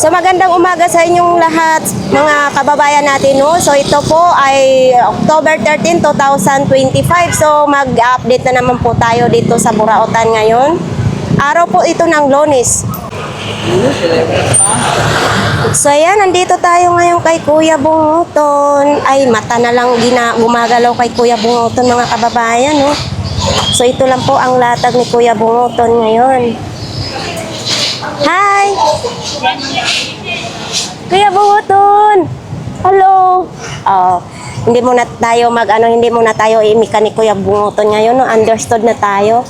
So magandang umaga sa inyong lahat, mga kababayan natin, no? So ito po ay October 13, 2025. So mag-update na naman po tayo dito sa Burautan ngayon. Araw po ito ng Lunes. So ayan, nandito tayo ngayon kay Kuya Bunguton. Ay, mata na lang gumagalaw kay Kuya Bunguton, mga kababayan, no? So ito lang po ang latag ni Kuya Bunguton ngayon. Hi! Kuya Bunguton! Hello! Hindi muna tayo imika ni Kuya Bunguton ngayon, no? Understood na tayo.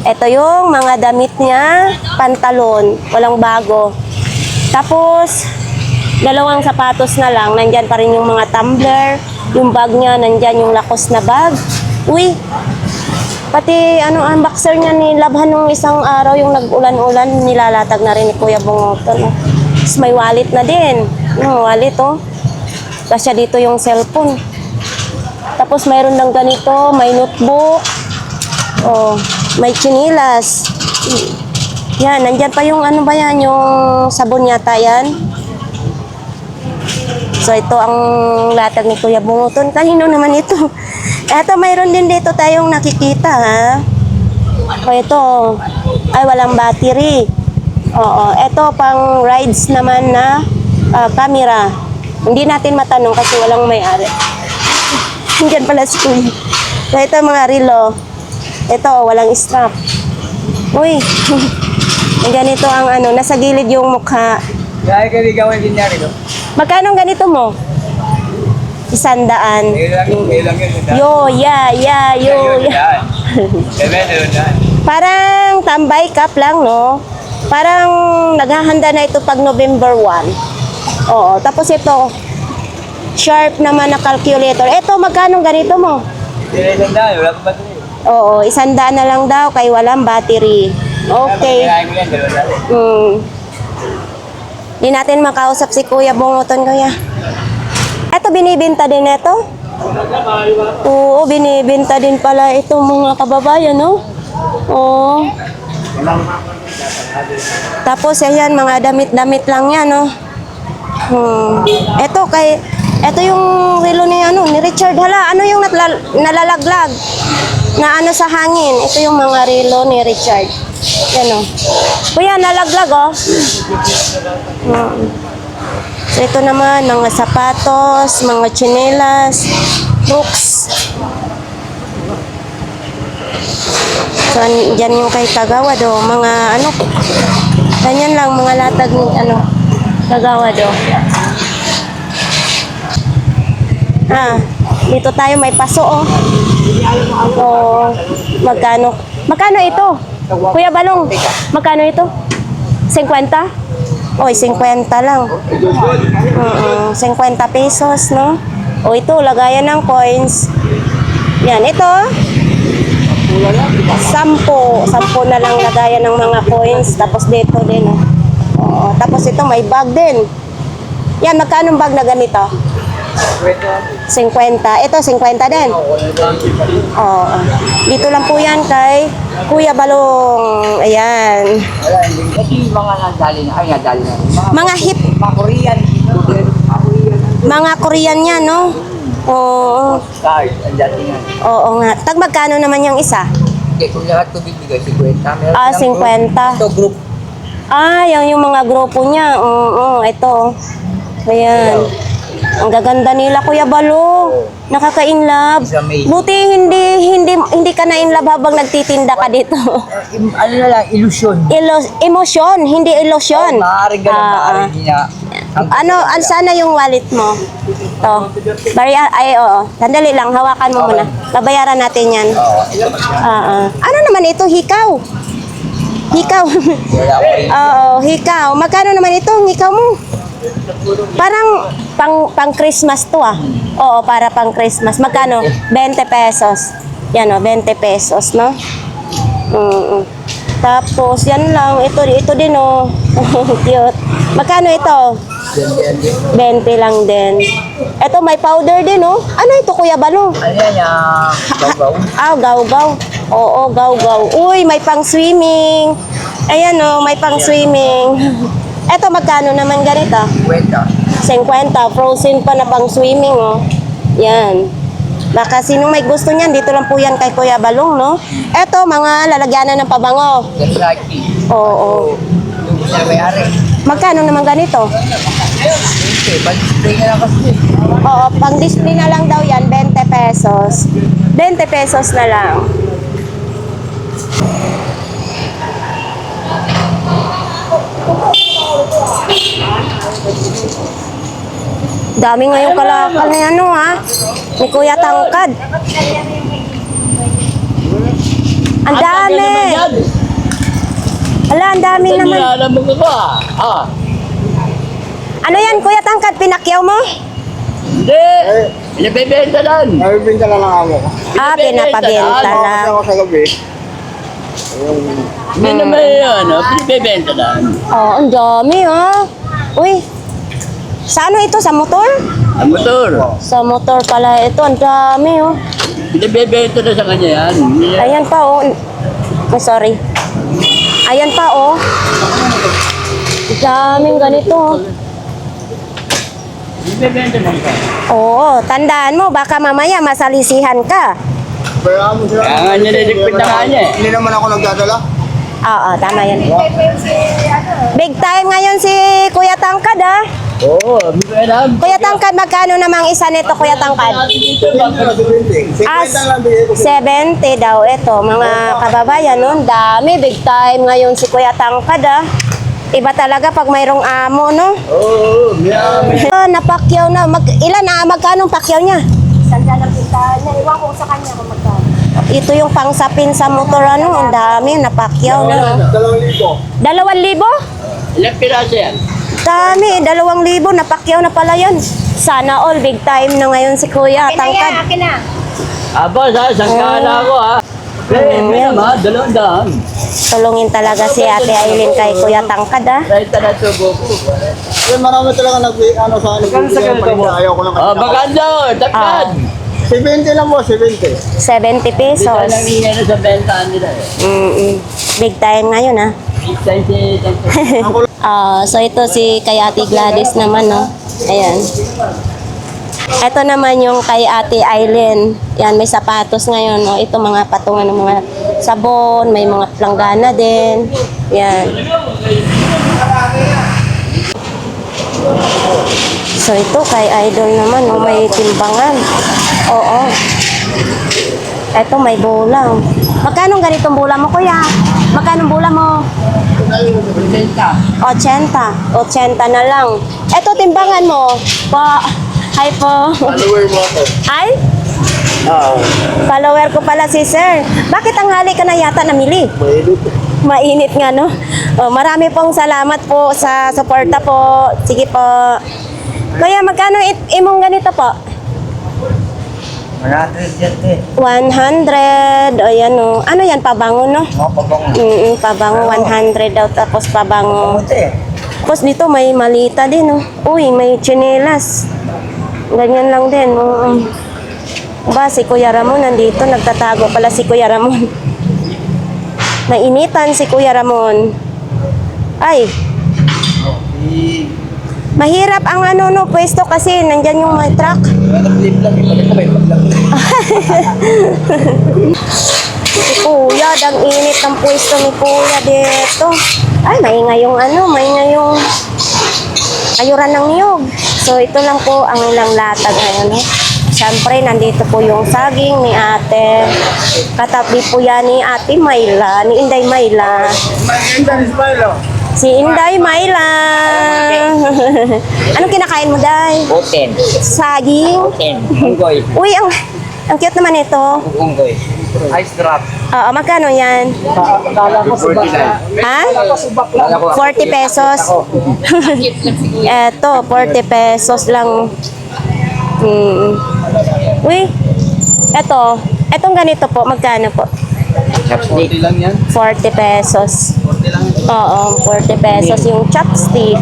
Ito yung mga damit niya, pantalon, walang bago. Tapos, dalawang sapatos na lang, nandyan pa rin yung mga tumbler, yung bag niya, nandyan yung lakos na bag. Uy! Pati ang boxer niya nilabhan nung isang araw, yung nag-ulan-ulan, nilalatag na rin ni Kuya Bunguton. Tapos may wallet na din. Yung wallet, oh. Kasi dito yung cellphone. Tapos mayroon lang ganito, may notebook. Oh, may chinilas. Yan, nandyan pa yung yung sabon yata yan. So ito ang latag ni Kuya Bunguton. Kanino naman ito? Eto, mayroon din dito tayong nakikita, ha? O ito, ay walang battery. Oo, ito pang rides naman na camera. Hindi natin matanong kasi walang may-ari. Diyan pala si Kuya. So ito mga relo. Ito, walang strap. Uy, ganito ang nasa gilid yung mukha. Kaya kaligawan din niya rin, no? Magkano ganito mo? 100. Yo, ya, yo. Parang tambay cup lang, no? Parang naghahanda na ito pag November 1. Oo, tapos ito, sharp naman na calculator. Ito, magkano ganito mo? Wala pa battery. Oo, 100 na lang daw kay walang battery. Okay. Hindi natin makausap si Kuya Bunguton, Kuya. Ito, binibenta din ito? Oo, binibenta din pala ito, mga kababayan, no? Oo. Tapos, ayan, mga damit-damit lang yan, no? Ito yung relo ni Richard. Hala, ano yung nalalaglag? Na sa hangin. Ito yung mga relo ni Richard. Yan, oh. Kuya, nalaglag, oh. So, ito naman, mga sapatos, mga tsinelas, books. So, dyan yung kay Kagawad, oh. Mga, ganyan lang, mga latag ni, Kagawad, oh. Dito tayo, may paso, oh. So, magkano ito? Kuya Balong, magkano ito? 50? Oy, 50 lang. 50 pesos, no? O ito, lagayan ng coins. Yan, ito. 10 na lang lagayan ng mga coins. Tapos dito din, oh. Oo, tapos ito, may bag din. Yan, magkano bag na ganito? 50. Ito, 50 din. Oo. Dito lang po yan kay Kuya Balong. Ayan. Kasi mga nadali na. Mga hip. Mga Korean. Mga Korean yan, no? Oo. Cars, ang dating nga. Oo nga. Tag magkano naman yung isa? Okay, kung lahat tubig bigay, 50. 50. Ito, group. Yung mga grupo niya. Oo, ito. Ayan. Ang gaganda nila, Kuya Balo. Nakaka-inlove. Buti hindi ka na-inlove habang nagtitinda ka dito. Ano na lang, illusion. Emosyon, hindi illusion. Maaaring ganun, maaaring niya. Sana yung wallet mo? To. Oo. Sandali lang, hawakan mo muna. Babayaran natin yan. Ano naman ito? Hikaw. Oo, hikaw. Magkano naman ito? Hikaw mo? Parang pang Christmas to, ah. Oo, para pang Christmas. Magkano? 20 pesos. Yan, 20 pesos, no? Tapos, yan lang. Ito din, oh. Cute. Magkano ito? 20 lang din. Ito, may powder din, oh. Ano ito, Kuya Balo? Ano yan, gaw-gaw? Gaw-gaw. Oo, gaw-gaw. Uy, may pang swimming. Ayan, oh, may pang swimming. Eto, magkano naman ganito? Kwenta. 50, frozen pa na pang swimming, oh. Yan. Baka sinong may gusto niyan, dito lang po yan kay Kuya Balong, no? Eto, mga lalagyanan ng pabango. Gasaki. Oo. Yung siya may-ari. Magkano naman ganito? Okay, pag-display na lang kasi. Oo, pang display na lang daw yan, 20 pesos. 20 pesos na lang. Dami ngayong kalakal na ano ha. Ni Kuya Tangkad. Ang dami. Ala, ang dami naman. Alam mo ka ba? Ano yan, Kuya Tangkad? Pinakyaw mo? Hindi! Pinabibenta lang! Nabibinta na lang ako. Ah, pinapabenta lang. Ako sa gabi. Hindi naman yun, pinabibenta lang. Oh, ang dami ha. Uy, sa ano ito? Sa motor? Ang motor, Sa motor pala ito. Ang dami oh. pinabibenta na sa kanya yan. Ayan pa oh. Oh, sorry. Ayan pa oh. Ang daming ganito oh. Pinabibenta lang ka. Oo, tandaan mo, baka mamaya masalisihan ka. Kaya mo sila. Kaya nga nililigpit na nga niya eh. Hindi naman ako nagdadala. Oo, tama yan. Big time ngayon si Kuya Tangkad ah. Oo, hindi ko alam. Kuya Tangkad, magkano namang isa nito, Kuya Tangkad? Ah, 50 lang bigay ko. 70 daw ito, mga kababayan nun. Dami, big time ngayon si Kuya Tangkad ah. Iba talaga pag mayroong amo, no? Oo, may Napakyaw na. Ilan na? Magkano ang pakyaw niya? Sanda lang kita. Naiwan ko sa kanya kung magkano. Ito yung pangsapin sa motor, ano? Ang dami, napakyaw na. 2,000. 2,000? ilang piraso yan? Dami, 2,000. Napakyaw na pala yan. Sana all, big time na ngayon si Kuya Tangkad. Aba, sangkala ko ha. May naman, 200. Tulungin talaga si Ate Aileen kay Kuya Tangkad, ah. Dahil na tubo ko. Kaya marami talaga ano sa akin. Ayaw ko lang Oh, maganda, takad. 70 lang po, 70. 70 Hindi pesos. tayo nangyayari sa bentahan nila eh. Big time ngayon, ah. So ito si kay Ate Gladys naman, no? Ayan. Ito naman yung kay Ate Aileen. Yan, may sapatos ngayon, no? Ito mga patungan ng mga sabon, may mga planggana din. Yan. So ito kay Idol naman, no? May timbangan. Oo. Ito may bulang. Magkano ganitong bulang mo, kuya? Magkano bulang mo? 80 na lang. Eto, timbangan mo. Po. Hi po. Follower mo ako. Ay? Oo. Follower ko pala si sir. Bakit ang hali ka na yata namili? Mahilit. Mainit nga, no? Oh, marami pong salamat po sa suporta po. Sige po. Kuya, magkano imong ganito po? 100. Ayan, no. Ano yan, pabango, no? Pabango, 100 daw. Tapos pabango. Tapos dito may malita din, no? Uy, may tsinelas. Ganyan lang din. Ba, si Kuya Ramon nandito. Nagtatago pala si Kuya Ramon. Nainitan si Kuya Ramon. Ay. Mahirap ang ano, no, pwesto kasi nandyan yung may truck. Si Kuya, dang init ng pwesto ni Kuya dito. Ay, maingay yung ano, maingay yung ayuran ng niyog. So, ito lang po ang ilang latag ngayon. Siyempre, nandito po yung saging ni ate. Katabi po yan ni ate Mayla, ni Inday Mayla. Si Inday Mayla. Anong kinakain mo, Day? Oten. Saging? Unggoy. Uy, ang cute naman ito. Unggoy. Ice drop. Oo, magkano yan? Ha? 40 pesos. Eto, 40 pesos lang. Uy, etong ganito po, magkano po? Chopstick lang yan. 40 pesos. Oo, 40 pesos yung chopstick.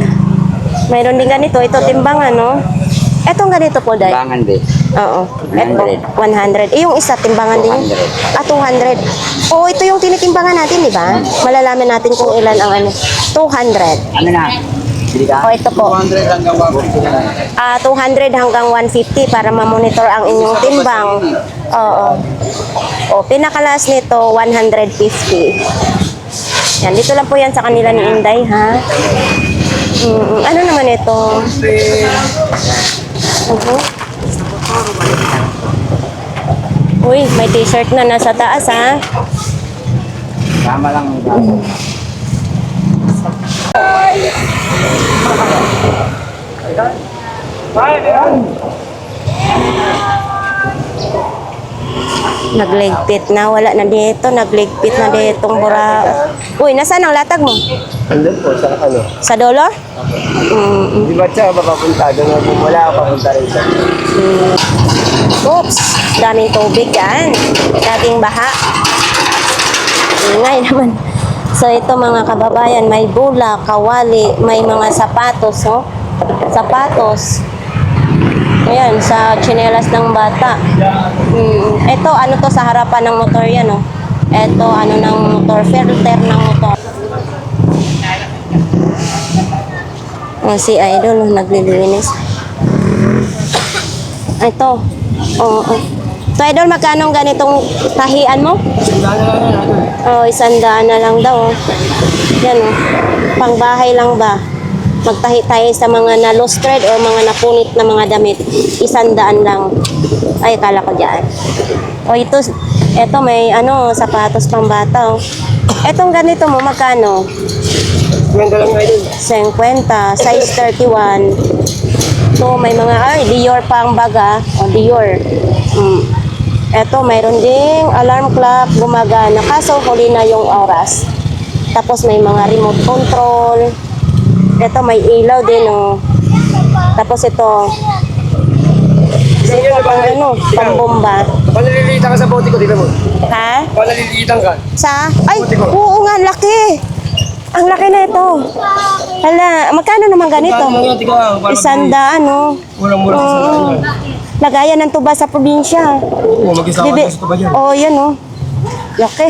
Mayroon din ganito, ito timbangan, no? Etong ganito po, Day. Bangan din. Oo. Ito, 100. Eh, yung isa, timbangan din yun? 200. Oo, ito yung tinitimbangan natin, di ba? Malalaman natin kung ilan ang ano. 200. Ano na? Bili ka? O, ito po. 200 hanggang 150 na lang. 200 hanggang 150 para ma-monitor ang inyong timbang. Oo. O, pinakalas nito, 150. Yan, dito lang po yan sa kanila ni Inday, ha? Ano naman ito? Uy, may t-shirt na nasa taas, ha? Tama lang. Nagligpit na, wala na dito. Nagligpit na ditong bura. Uy, nasaan ang latag mo? Andun po sa ano. Sa dolo? Di ba siya mapapunta? Doon ako wala ako papunta rin siya. Oops, daming tubig yan. Dating baha. Ingay naman. So ito mga kababayan, may bula, kawali, may mga sapatos, oh. Sapatos. Ayan, sa tsinelas ng bata. Ito, ano to sa harapan ng motor yan, oh. Ito, ano ng motor, filter ng motor. Oh, si Idol, oh, naglilinis. Ito. Oo. So, Idol, magkano ang ganitong tahian mo? Oh, 100 na lang daw. Yan, oh. Pangbahay lang ba? Magtahi tayo sa mga na-lustered o mga napunit na mga damit. 100 lang. Ay, kala ko dyan. O, ito may ano, sapatos pang bata, oh. Etong ganito mo, magkano? 50 lang ngayon. 50, size 31. So, may mga, Dior pang baga. O, Dior. Eto, mayroon ding alarm clock, gumagana. Kaso, huli na yung oras. Tapos, may mga remote control. Eto, may ilaw din, oh. Tapos, ito pang ano, pang bomba. Panalilitan ka sa bote ko, di ba mo? Ha? Panalilitan ka. Sa? Ay, oo nga, laki. Ang laki na ito. Hala, magkano naman ganito? 100, ano? Murang-mura sa Oo. Lagayan ng tuba sa probinsya. Oo, mag-isawa Bibi. sa tuba dyan. Oh, yan, oh. Laki.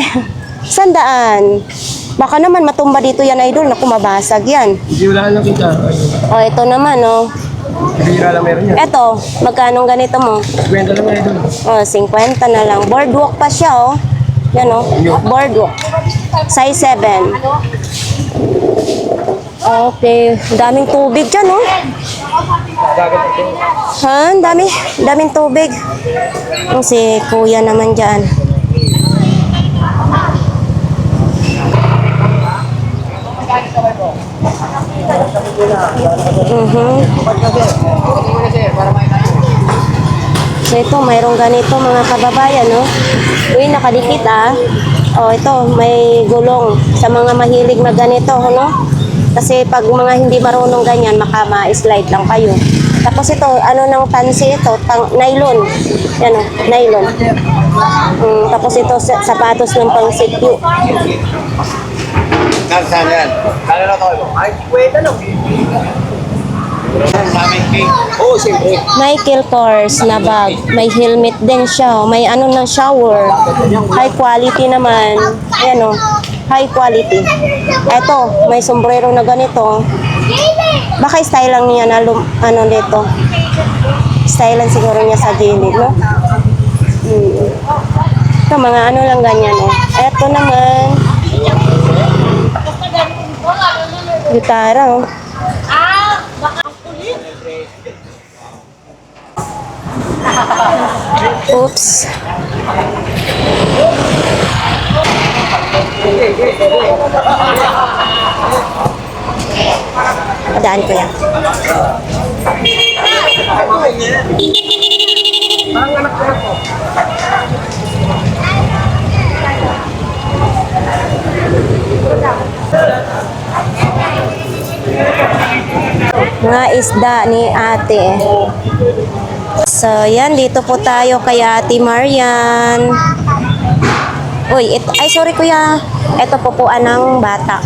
100. Baka naman matumba dito yan, Idol. Naku, mabasag yan. Hindi wala lang kita. Oh, ito naman, oh. Bira lang meron yan. Ito, magkano ganito mo? 50 lang ngayon. Oh, 50 na lang. Boardwalk pa siya, oh. Yan, oh. Boardwalk. Size 7. Okay. Daming tubig dyan, oh. Ha? Daming tubig. Si kuya naman dyan. So ito, mayroong ganito mga kababayan, no? Uy, nakadikit, ah. Oh, ito, may gulong sa mga mahilig na ganito, no? Kasi pag mga hindi marunong ganyan, ma-slide lang kayo. Tapos ito, ano ng tansi ito? Nylon. Yan, oh, nylon. Tapos ito, sapatos ng pang-secure. Saan yan? Kano na to? Ay, kwenta lang. Oo, siyempre. Michael Kors na bag. May helmet din siya. May ano ng shower. High quality naman. Ayan, oh. High quality. Eto, may sombrero na ganito. Baka style lang niya na ano dito. Style lang siguro niya sa gilid, no? Ito, mga ano lang ganyan, oh. Eto naman. Gitara, oh. Oops. Padaan ko yan. Mga isda ni ate. So, yan. Dito po tayo kay Ate Marian. Uy, ay sorry kuya. Ito po ng bata.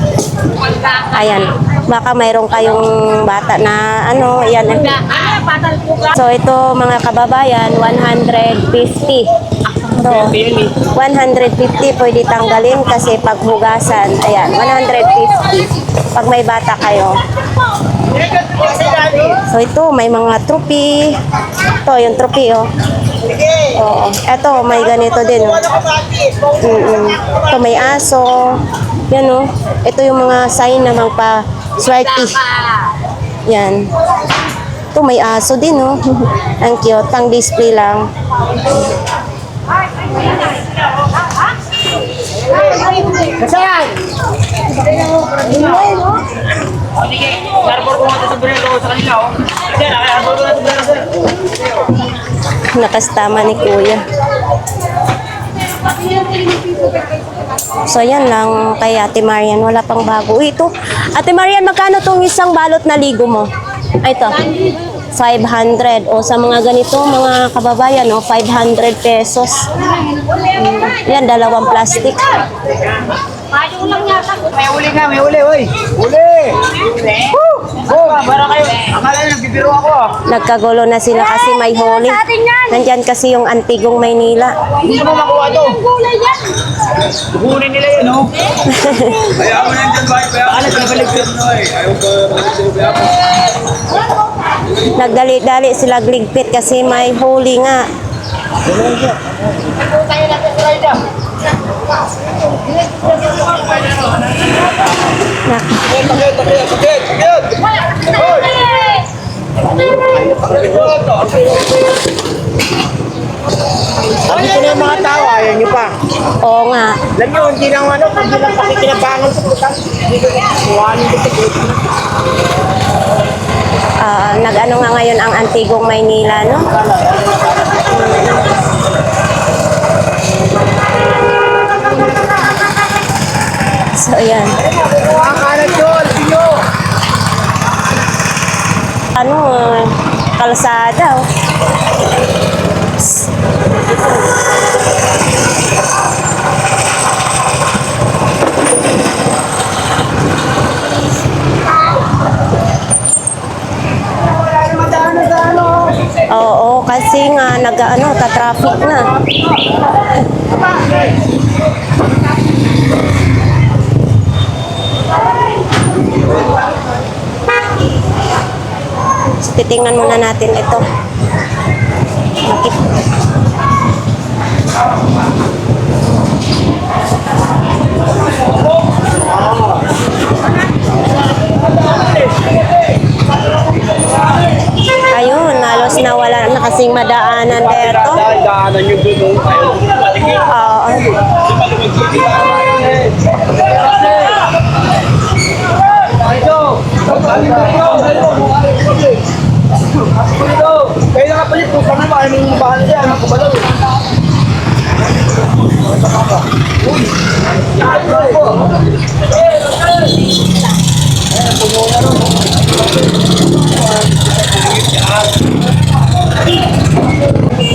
Ayan. Baka mayroon kayong bata na ano, yan. So, ito mga kababayan, 150. So, 150 pwede tanggalin kasi paghugasan. Ayan, 150. Pag may bata kayo. So ito, may mga trophy. Ito, yung trophy, oh. Oo. Ito, may ganito din, oh. Ito, may aso. Yan, oh. Ito yung mga sign na magpa-swerte. Yan. Ito, may aso din, oh. Ang cute. Pang display lang. Kasayan! Nakastama ni Kuya. So, yan lang kay Ate Marian. Wala pang bago. Ito, Ate Marian, magkano tong isang balot na ligo mo? Ay, ito. 500. O sa mga ganito, mga kababayan, 500 pesos. Yan, dalawang plastic. May uli nga, may uli, oy! Uli! Oh, para kayo. Akala nyo, nagbibiro ako ah. Nagkagulo na sila kasi may huli. Nandyan kasi yung Antigong Maynila. Hindi mo makuha to. Kukunin nila yun, oh. Kaya ako nandyan, bakit kaya ako nabalik yun, ayaw ko Nagdali-dali sila gligpit kasi may huli nga. Sabi ko na yung mga tao, ayaw nyo pa. Oo nga. Alam nyo, hindi lang pakikinabangan sa putang. Hindi ko kuhanin ko sa putang. Nag-ano nga ngayon ang Antigong Maynila, no? So, ayan. Mga kanan yun, sinyo. Ano, kalsada, oh. Oo, kasi nga ta-traffic na. So, titingnan muna natin ito. Ayun, halos nawala na kasing madaanan dito. Daanan nyo doon, Oo. Kaya nakapalit po kami ba? Anong bahan niya? Anong kabalaw?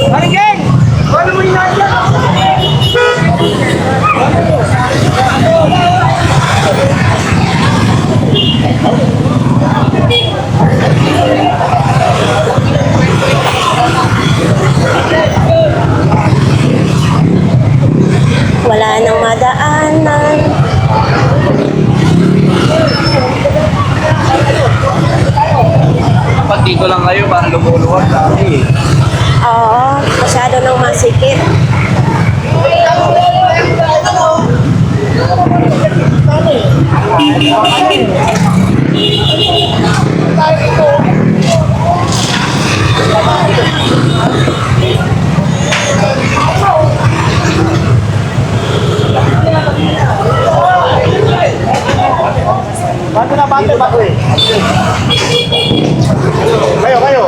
Haringin! Paano mo inayos? Wala nang madaanan. Pag dito lang kayo, parang lumuluwag dami. Oo, masyado nang masikip. Bato na, bato eh. Kayo.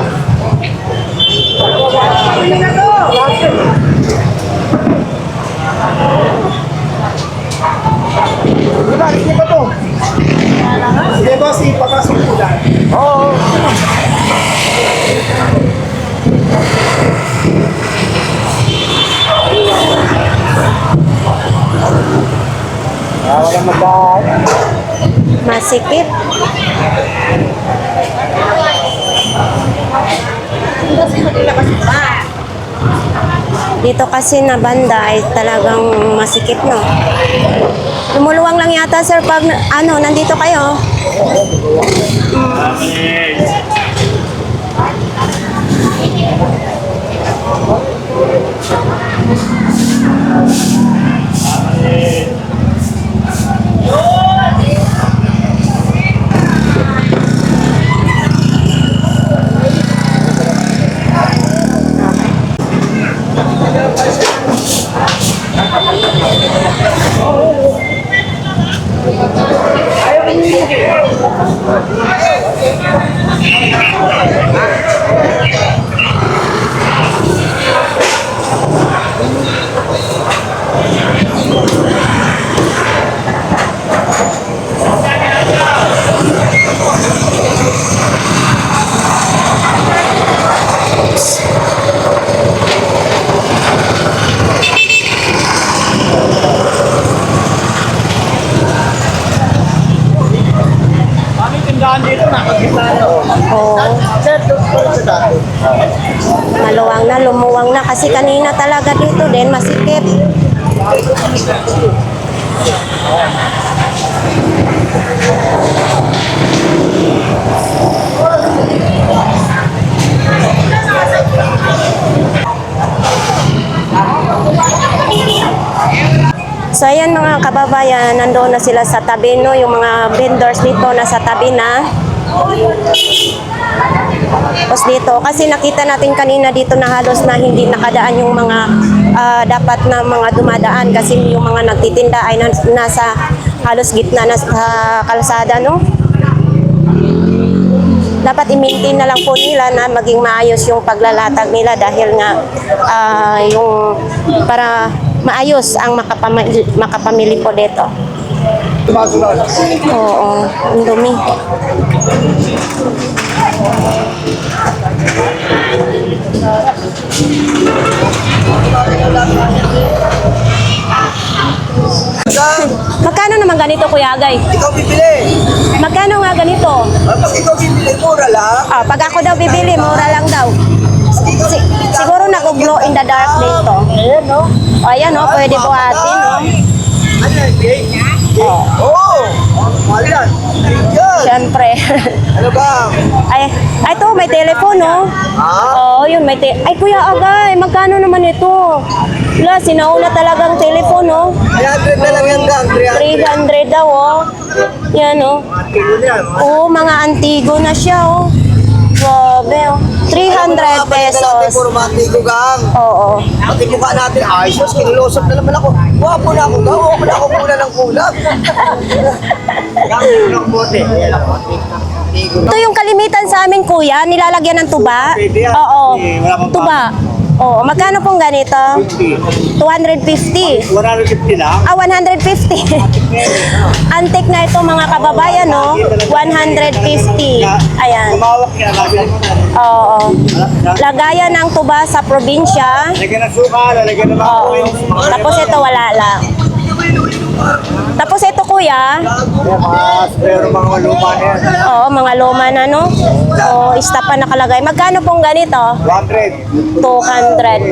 Wala, hindi ba to? Hindi ba si papasok ko dyan? Oo. Wala magdaan. Masikip. Dito kasi na banda ay talagang masikip, no? Lumuluwang lang yata, sir, pag nandito kayo. Kami tindahan dito, nakagitna na. Oo. Maluwang na, lumuwang na. Kasi kanina talaga dito din, masikip. So ayan mga kababayan, nandoon na sila sa tabi, no? Yung mga vendors dito nasa tabi na. Tapos dito, kasi nakita natin kanina dito na halos na hindi nakadaan yung mga dapat na mga dumadaan kasi yung mga nagtitinda ay nasa halos gitna na sa kalsada, no? Dapat i-maintain na lang po nila na maging maayos yung paglalatag nila dahil nga yung para maayos ang makapamili po dito. Oo, ang dumi. Magkano naman ganito, Kuya Agay? Ikaw bibili. Magkano nga ganito? Pag ikaw bibili, mura lang. Pag ako daw bibili, mura lang daw. Siguro nag-glow in the dark dito. Ayan, no? O, ayan, no? Pwede buhatin, no? Ano yan, Jake? Oo. Oo! Mahal yan. Yan. Siyempre. Ano ba? Ay, ito, may telephone, no? Oo, yun, may Ay, Kuya Agay, magkano naman ito? Wala, sinauna talagang telephone, no? 300 na lang yan, gang. 300. 300 daw, oh. Yan, oh. Kilo na yan. Oo, mga antigo na siya, oh. Grabe, oh. 300 pesos. Puro matigo, gang. Oo. Pati mukha natin, ayos, kinulosot na naman ako. Wapo na ako, gang. Wapo na ako muna ng kulang. Gang, ng bote. Ayan ang bote. Ito yung kalimitan sa amin, kuya, nilalagyan ng tuba. Pwede yan. Oo. Wala pang Tuba. Oo, magkano pong ganito? 250. 150 lang. 150. Antique na ito mga kababayan, no? 150. Ayan. Kumawak yan. Oo. Lagayan ng tuba sa probinsya. Lagyan ng suka, lalagyan ng mga Oo. coins. Tapos ito wala lang. Tapos ito kuya, Pero mga luma na yan. oo, mga luma na, no? Oo, stop pa nakalagay. Magkano pong ganito? 100. 200.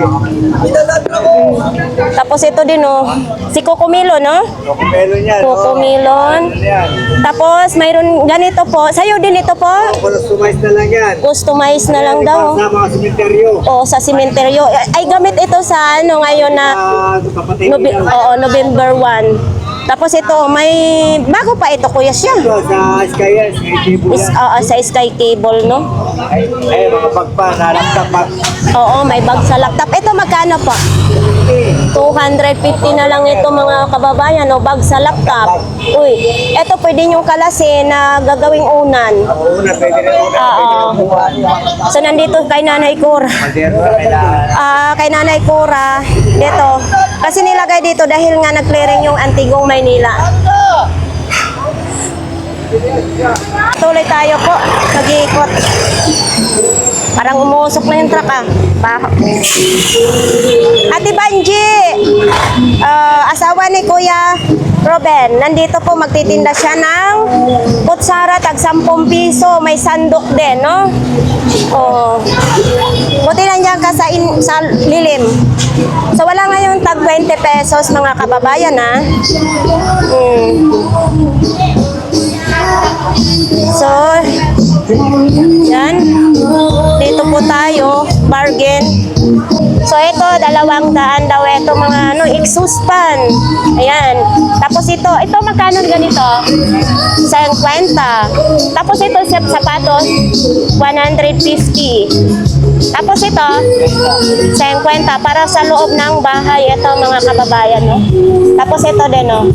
Tapos ito din, oh. Si Coco-Melon, no? Melon yan. Coco-Melon. Yan. Tapos mayroon ganito po. Sa'yo din ito po? Customize na lang yan. Customize na lang daw. Sa mga simenteryo. O sa simenteryo. Ay gamit ito sa ano ngayon na Kapatid November 1. Tapos ito, may bago pa ito kuya siya. sa Sky yan. Sky Table yan. Sa Sky Cable, no? Ay, mga pagpa, naraptak pa. Oo, may bag sa laptop. Ito magkano po? 250 na lang ito mga kababayan, no? Bag sa laptop. Uy, ito pwede niyong kalasin na gagawing unan. Una, pwede rin una. Oo. So nandito kay Nanay Cora. Madero na kailangan. Kay Nanay Cora dito. Kasi nilagay dito dahil nga nag-clearing yung Antigong Maynila. Tuloy tayo po. Nag-iikot. Parang umusok na yung truck ah. Ate Banji, asawa ni Kuya Ruben, nandito po magtitinda siya ng kutsara tag 10 piso. May sandok din, no? Oh. Buti nandiyan ka sa lilim. So wala ngayon tag 20 pesos mga kababayan ha. So, yan. Dito po tayo, bargain. So, ito, 200 daw ito mga ano, exhaust fan. Ayan. Tapos ito magkano ganito? 50. Tapos ito, sapatos, 150. Tapos ito, 50 para sa loob ng bahay. Ito mga kababayan, no? Tapos ito din, no?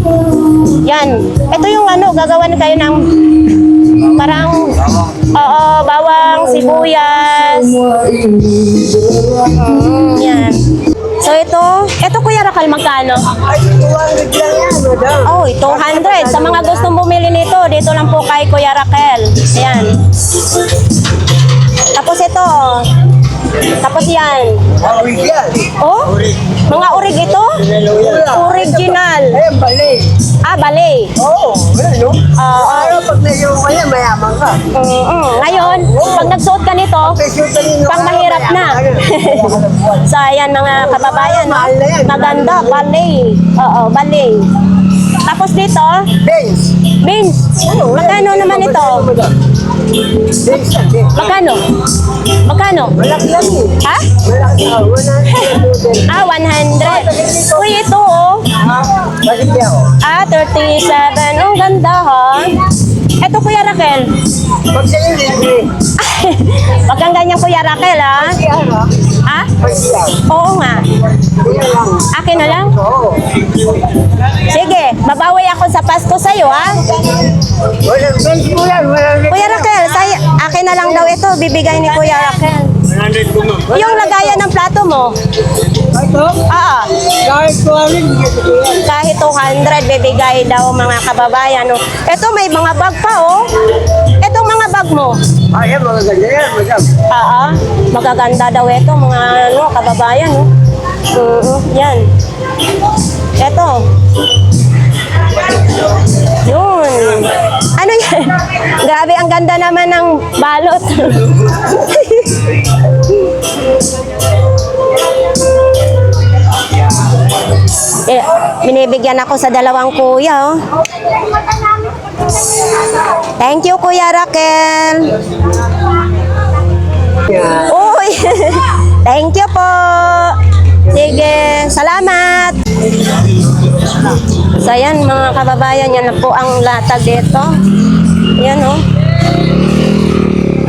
Yan. Ito yung ano, gagawan kayo ng parang, oo, bawang, sibuyas. Yan. So ito Kuya Rakal, magkano? Ay, 200 lang yan, madam. Oh, 200. Sa mga gustong bumili nito, dito lang po kay Kuya Raquel. Ayan. Tapos ito. Tapos yan. Awig yan. Oh, mga urig ito? Original. Ayan, balik. Ah, balay. Oo, ganun, no? Pero pag nagyaw ka yan, mayaman ka. Ngayon, pag nagsuot ka nito, pang mahirap na. So, ayan mga kababayan, no? Maganda, balay. Oo, balay. Tapos dito, Benz. beans. Magkano naman ito? Benz yan, Benz. Magkano? Magkano? Malaki yan eh. Ha? Malaki. 100. Ah, 100. Uy, ito oh. Bakit yan? Ah, 37. Ang ganda ha. Ito Kuya Raquel. Pag sa'yo, libre. Wag kang ganyan Kuya Raquel ha. Yan, ha? Ha? Pag yan. Oo nga. Yan lang. Akin na lang. Oo. Sige, babawi ako sa Pasko sa'yo ha. Walang Benz mo yan. Walang Kuya Raquel, akin na lang daw ito. Bibigay ni Kuya Raquel. 100 po ma'am. Yung lagayan ng plato mo. Ito? Ah, Kahit 200, hindi ko yan. kahit 200 bibigay daw mga kababayan. No? Ito may mga bag pa oh. Itong mga bag mo. Ay, yan, mga ganda yan, madam. Magaganda daw ito mga ano, kababayan. No? Yan. Ito. Yun. Ano yan? Grabe, ang ganda naman ng balot. Binibigyan ako sa dalawang kuya. Oh. Thank you, Kuya Raquel. Yan. Uy! Thank you po. Sige, salamat. So, ayan mga kababayan, yan na po ang latag dito. Ayan, oh.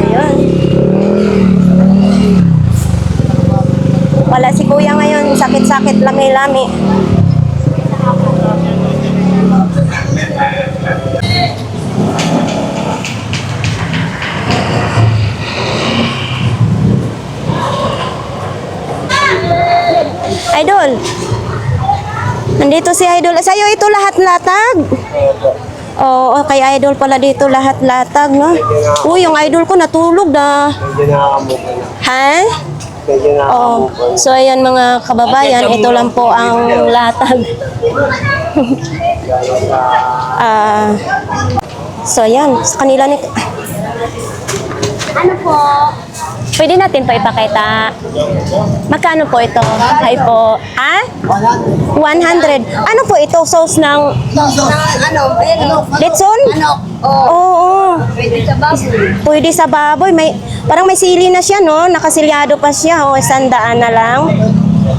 Ayan. Wala si kuya ngayon, sakit-sakit, lami-lami. Idol. Nandito si Idol. Sa'yo ito lahat latag. Oo, kay Idol pala dito lahat latag, no? Uy, yung Idol ko natulog na. Medyo nakakamuka na. Ha? Medyo Oo. nakakamuka. So, ayan mga kababayan, ito lang po ang latag. So, ayan. Sa kanila ni... Ano po? Pwede natin po ipakita. Magkano po ito? Hi po. Ah? 100. Ano po ito? Sauce ng Litson? Oo. Pwede sa baboy. Parang may sili na siya, no? Nakasilyado pa siya. O, 100 na lang.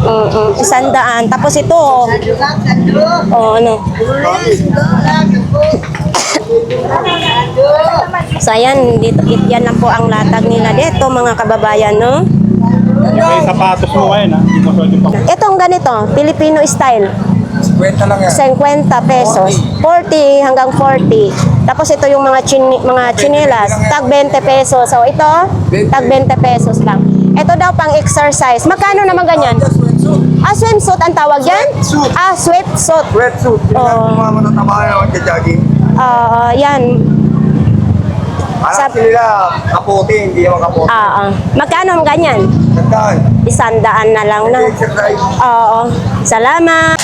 100. Tapos ito, ano? So, ayan, dito, yan lang po ang latag nila dito, mga kababayan, no? May sapatos mo ngayon ha. Hindi mo suot yung pang... Itong ganito, Filipino style, 50 lang yan. 50 pesos, 40 hanggang 40. Tapos ito yung mga chinelas, tag 20 pesos. So, ito, tag 20 pesos lang. Ito daw pang exercise. Magkano naman ganyan? Ah, swimsuit ang tawag yan? Sweatsuit. Ah, sweatsuit. Wetsuit. Yung Oo. mga matataba na magja-jogging. Yan. Alam nila, kapote, hindi naman kapote. Magkano ang ganyan? Tandaan. 100 na lang na. Exercise. Oo. Salamat.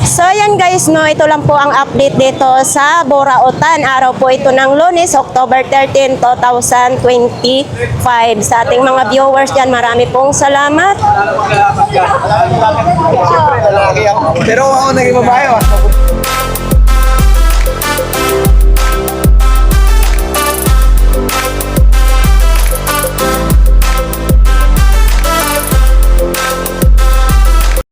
So, yan ayan guys, no, ito lang po ang update dito sa Borautan. Araw po ito ng Lunes, October 13, 2025. Sa ating mga viewers dyan, marami pong salamat. Pero ako naging babae.